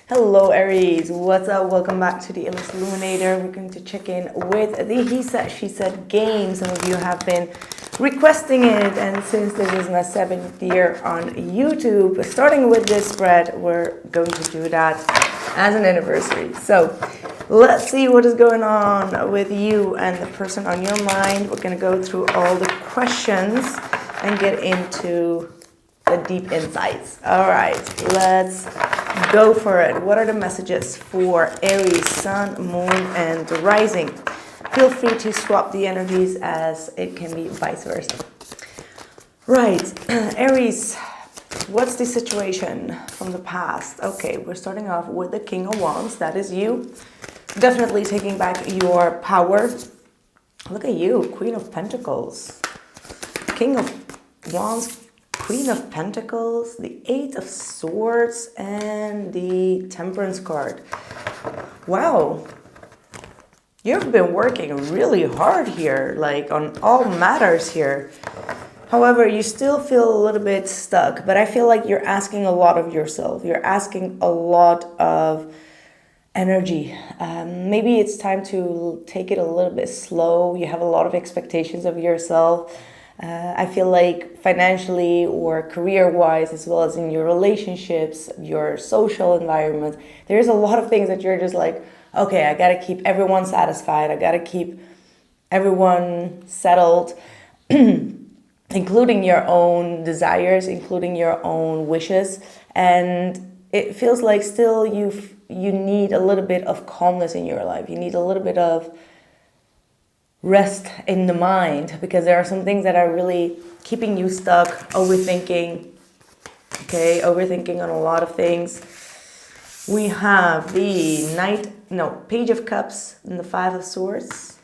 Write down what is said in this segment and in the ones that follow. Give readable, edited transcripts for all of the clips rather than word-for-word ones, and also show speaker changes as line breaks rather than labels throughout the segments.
Hello Aries, what's up? Welcome back to the Illest Illuminator. We're going to check in with the He Said, She Said game. Some of you have been requesting it, and since this is my 7th year on YouTube, starting with this spread, we're going to do that as an anniversary. So let's see what is going on with you and the person on your mind. We're going to go through all the questions and get into the deep insights. All right, let's go for it. What are the messages for Aries, Sun, Moon, and Rising? Feel free to swap the energies as it can be vice versa. Right, Aries, what's the situation from the past? Okay, we're starting off with the King of Wands. That is you. Definitely taking back your power. Look at you, Queen of Pentacles. King of Wands, Queen of Pentacles, the Eight of Swords, and the Temperance card. Wow. You've been working really hard here, like on all matters here. However, you still feel a little bit stuck, but I feel like you're asking a lot of yourself. You're asking a lot of energy. Maybe it's time to take it a little bit slow. You have a lot of expectations of yourself. I feel like financially or career-wise, as well as in your relationships, your social environment, there's a lot of things that you're just like, okay, I gotta keep everyone satisfied. I gotta keep everyone settled, including your own desires, including your own wishes. And it feels like still you need a little bit of calmness in your life. You need a little bit of rest in the mind, because there are some things that are really keeping you stuck, overthinking, overthinking on a lot of things. We have the Page of Cups and the Five of Swords,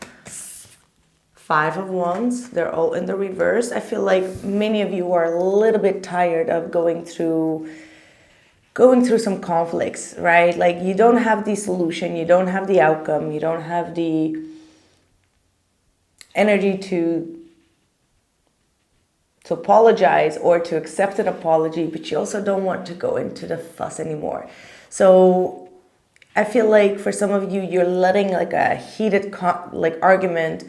Five of Wands. They're all in the reverse. I feel like many of you are a little bit tired of going through some conflicts, right? Like you don't have the solution, you don't have the outcome, you don't have the energy to apologize or to accept an apology, but you also don't want to go into the fuss anymore. So I feel like for some of you, you're letting like a heated argument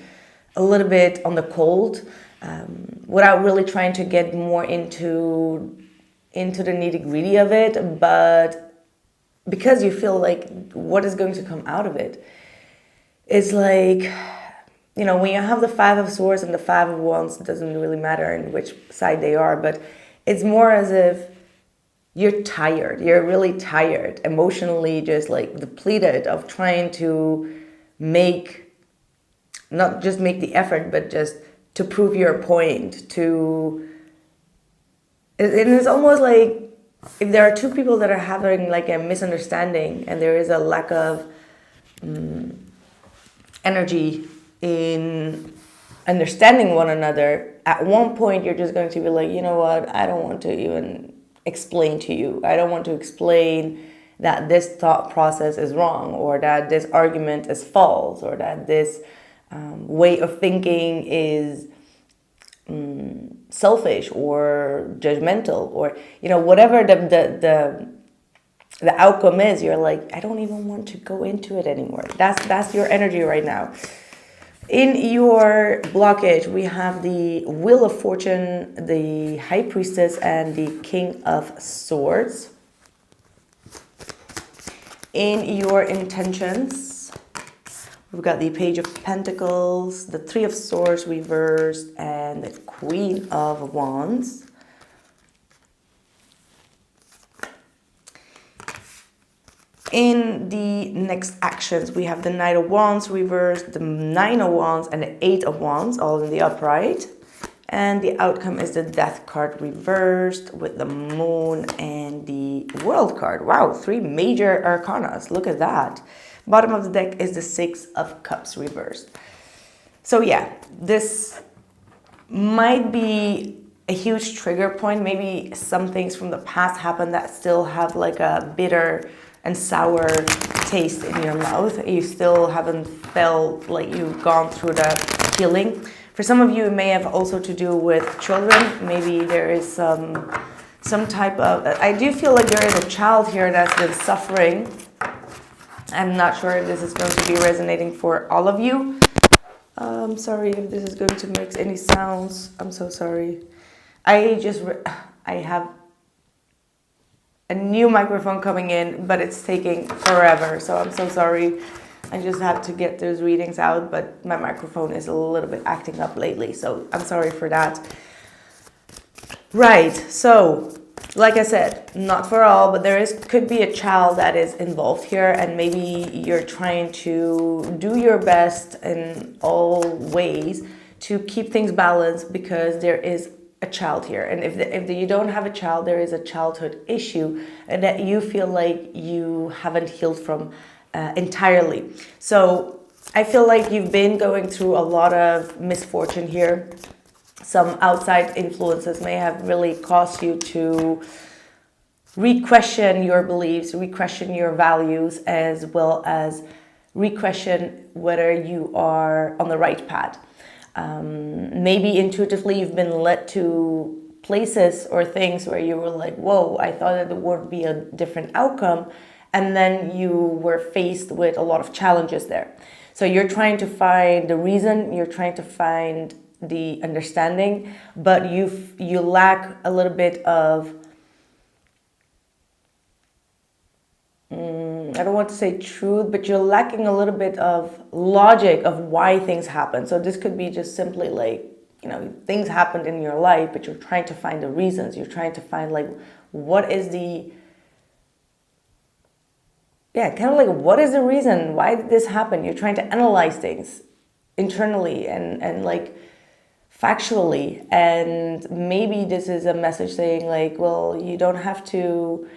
a little bit on the cold, without really trying to get more into the nitty-gritty of it. But because you feel like what is going to come out of it is like, you know, when you have the Five of Swords and the Five of Wands, it doesn't really matter in which side they are, but it's more as if you're tired. You're really tired, emotionally just like depleted of trying to not just make the effort, but just to prove your point. And it's almost like if there are two people that are having like a misunderstanding and there is a lack of energy in understanding one another, at one point you're just going to be like, you know what, I don't want to even explain to you. I don't want to explain that this thought process is wrong, or that this argument is false, or that this way of thinking is selfish or judgmental, or, you know, whatever the outcome is, you're like, I don't even want to go into it anymore. That's your energy right now. In your blockage, we have the Wheel of Fortune, the High Priestess, and the King of Swords. In your intentions, we've got the Page of Pentacles, the Three of Swords reversed, and the Queen of Wands. In the next actions, we have the Knight of Wands reversed, the Nine of Wands, and the Eight of Wands, all in the upright. And the outcome is the Death card reversed with the Moon and the World card. Wow, 3 major arcanas. Look at that. Bottom of the deck is the Six of Cups reversed. So yeah, this might be a huge trigger point. Maybe some things from the past happened that still have like a bitter and sour taste in your mouth. You still haven't felt like you've gone through the healing. For some of you, it may have also to do with children. Maybe there is some some type of, I do feel like there is a child here that's been suffering. I'm not sure if this is going to be resonating for all of you. Sorry if this is going to make any sounds. I'm so sorry. I have a new microphone coming in, but it's taking forever. So I'm so sorry. I just have to get those readings out, but my microphone is a little bit acting up lately. So I'm sorry for that. Right. So like I said, not for all, but could be a child that is involved here, and maybe you're trying to do your best in all ways to keep things balanced because there is a child here. And if you don't have a child, there is a childhood issue that you feel like you haven't healed from entirely. So I feel like you've been going through a lot of misfortune here. Some outside influences may have really caused you to re-question your beliefs, re-question your values, as well as re-question whether you are on the right path. Maybe intuitively you've been led to places or things where you were like, whoa, I thought that there would be a different outcome. And then you were faced with a lot of challenges there. So you're trying to find the reason, you're trying to find the understanding, but you lack a little bit of, I don't want to say truth, but you're lacking a little bit of logic of why things happen. So this could be just simply like, things happened in your life, but you're trying to find the reasons. You're trying to find like, what is the reason? Why did this happen? You're trying to analyze things internally and like factually. And maybe this is a message saying like, well, you don't have to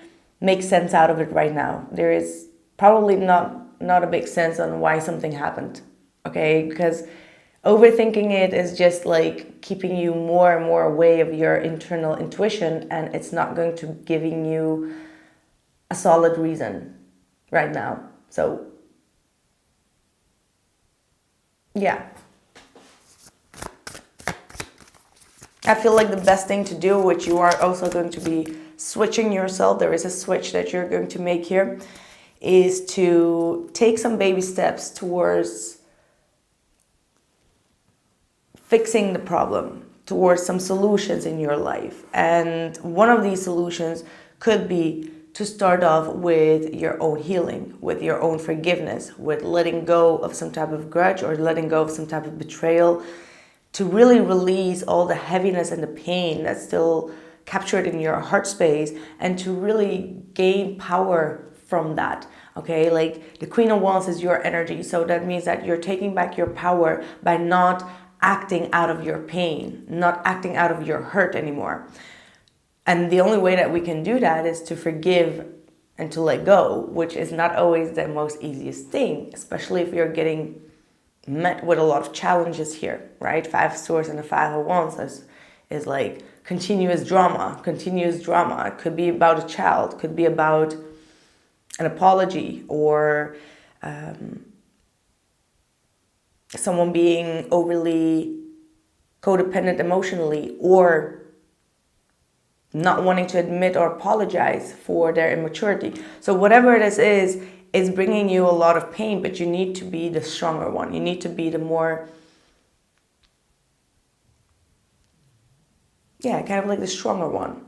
make sense out of it right now. There is probably not a big sense on why something happened. Okay, because overthinking it is just like keeping you more and more away of your internal intuition, and it's not going to giving you a solid reason right now. So yeah, I feel like the best thing to do, which you are also going to be switching yourself, there is a switch that you're going to make here, is to take some baby steps towards fixing the problem, towards some solutions in your life. And one of these solutions could be to start off with your own healing, with your own forgiveness, with letting go of some type of grudge or letting go of some type of betrayal, to really release all the heaviness and the pain that's still captured in your heart space, and to really gain power from that. Okay, like the Queen of Wands is your energy, so that means that you're taking back your power by not acting out of your pain, not acting out of your hurt anymore. And the only way that we can do that is to forgive and to let go, which is not always the most easiest thing, especially if you're getting met with a lot of challenges here, right? 5 of Swords and the 5 of Wands is like continuous drama. It could be about a child, could be about an apology, or someone being overly codependent emotionally, or not wanting to admit or apologize for their immaturity. So whatever it is bringing you a lot of pain, but you need to be the stronger one. You need to be the more, kind of like the stronger one.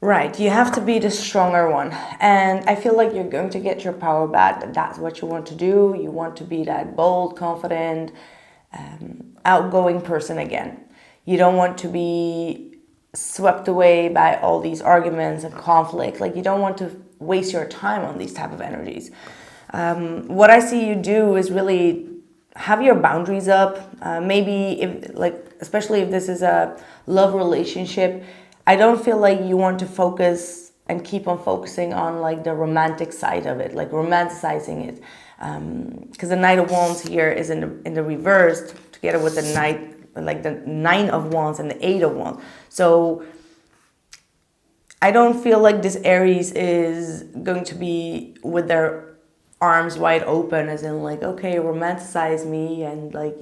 Right, you have to be the stronger one. And I feel like you're going to get your power back. That's what you want to do. You want to be that bold, confident, outgoing person again. You don't want to be swept away by all these arguments and conflict. Like, you don't want to waste your time on these type of energies. What I see you do is really have your boundaries up. Maybe especially if this is a love relationship, I don't feel like you want to focus and keep on focusing on like the romantic side of it, like romanticizing it. Because the Knight of Wands here is in the reverse, together with the the 9 of Wands and the 8 of Wands. So I don't feel like this Aries is going to be with their arms wide open, as in like, okay, romanticize me and like,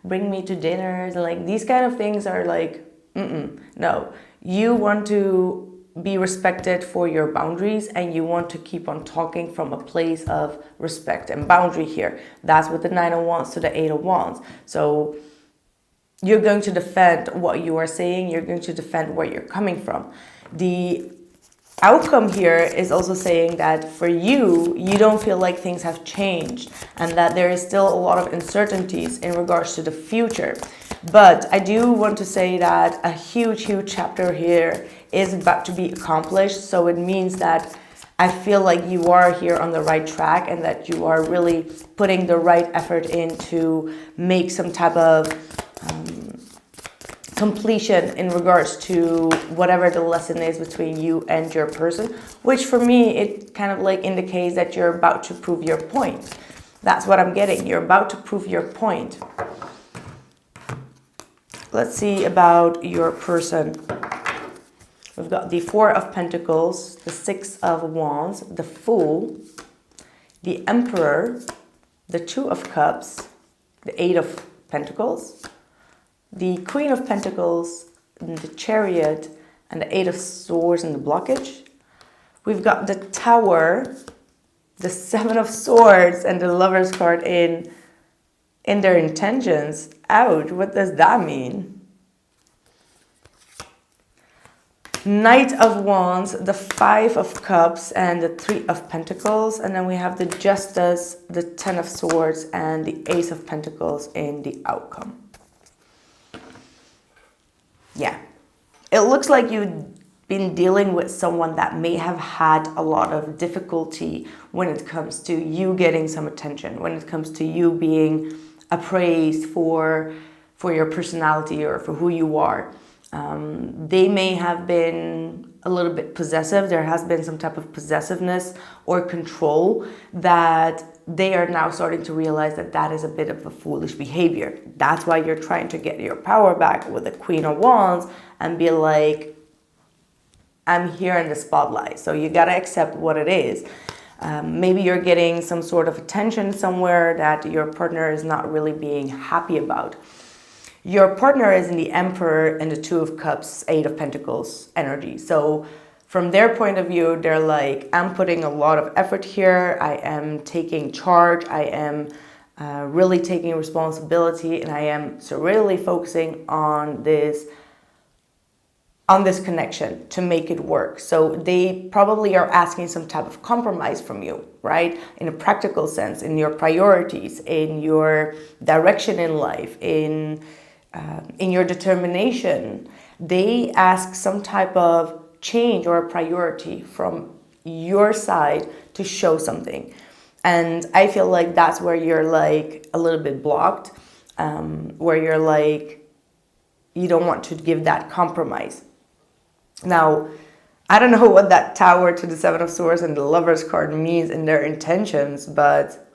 bring me to dinners, and like these kind of things are like, no. You want to be respected for your boundaries, and you want to keep on talking from a place of respect and boundary here. That's with the 9 of Wands to the 8 of Wands. So you're going to defend what you are saying. You're going to defend where you're coming from. The outcome here is also saying that for you, you don't feel like things have changed and that there is still a lot of uncertainties in regards to the future. But I do want to say that a huge chapter here is about to be accomplished. So it means that I feel like you are here on the right track and that you are really putting the right effort in to make some type of completion in regards to whatever the lesson is between you and your person, which for me, it kind of like indicates that you're about to prove your point. That's what I'm getting. You're about to prove your point. Let's see about your person. We've got the 4 of Pentacles, the 6 of Wands, the Fool, the Emperor, the 2 of Cups, the 8 of Pentacles, the Queen of Pentacles, and the Chariot, and the 8 of Swords in the blockage. We've got the Tower, the 7 of Swords, and the Lover's card in their intentions. Ouch, what does that mean? Knight of Wands, the 5 of Cups, and the 3 of Pentacles. And then we have the Justice, the 10 of Swords, and the Ace of Pentacles in the outcome. Yeah, it looks like you've been dealing with someone that may have had a lot of difficulty when it comes to you getting some attention, when it comes to you being appraised for your personality or for who you are. They may have been a little bit possessive. There has been some type of possessiveness or control that they are now starting to realize that that is a bit of a foolish behavior. That's why you're trying to get your power back with the Queen of Wands and be like, I'm here in the spotlight. So you got to accept what it is. Maybe you're getting some sort of attention somewhere that your partner is not really being happy about. Your partner is in the Emperor and the 2 of Cups, 8 of Pentacles energy. So from their point of view, they're like, I'm putting a lot of effort here. I am taking charge. I am really taking responsibility. And I am so really focusing on this connection to make it work. So they probably are asking some type of compromise from you, right? In a practical sense, in your priorities, in your direction in life, in your determination. They ask some type of change or a priority from your side to show something. And I feel like that's where you're like a little bit blocked, where you're like, you don't want to give that compromise. Now, I don't know what that Tower to the 7 of Swords and the Lover's card means in their intentions, but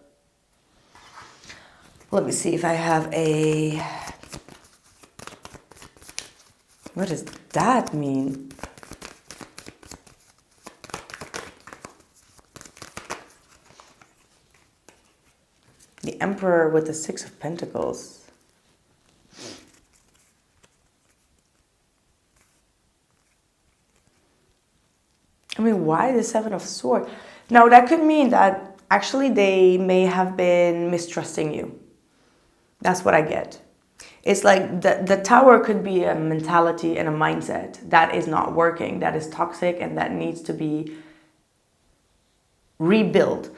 let me see if I have a... What does that mean? The Emperor with the 6 of Pentacles. I mean, why the 7 of Swords? Now, that could mean that actually they may have been mistrusting you. That's what I get. It's like the Tower could be a mentality and a mindset that is not working, that is toxic, and that needs to be rebuilt.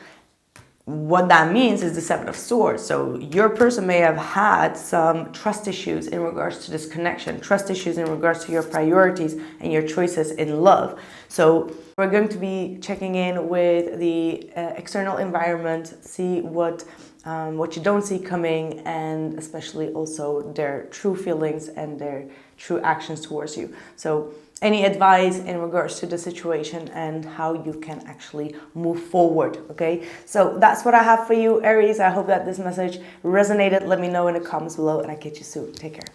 What that means is the 7 of Swords. So your person may have had some trust issues in regards to this connection, trust issues in regards to your priorities and your choices in love. So we're going to be checking in with the external environment, see what you don't see coming, and especially also their true feelings and their true actions towards you. So any advice in regards to the situation and how you can actually move forward, okay? So that's what I have for you, Aries. I hope that this message resonated. Let me know in the comments below, and I'll catch you soon. Take care.